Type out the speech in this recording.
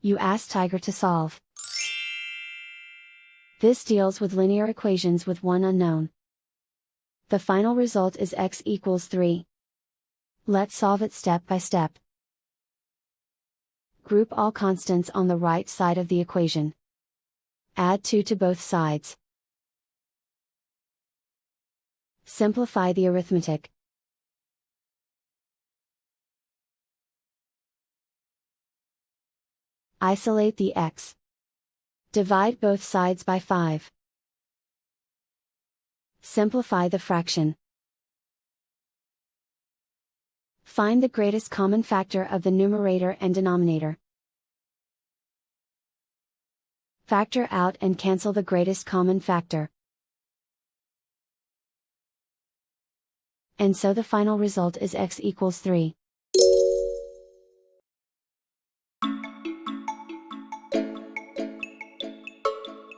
You ask Tiger to solve. This deals with linear equations with one unknown. The final result is x equals 3. Let's solve it step by step. Group all constants on the right side of the equation. Add 2 to both sides. Simplify the arithmetic. Isolate the x. Divide both sides by 5. Simplify the fraction. Find the greatest common factor of the numerator and denominator. Factor out and cancel the greatest common factor. And so the final result is x equals 3.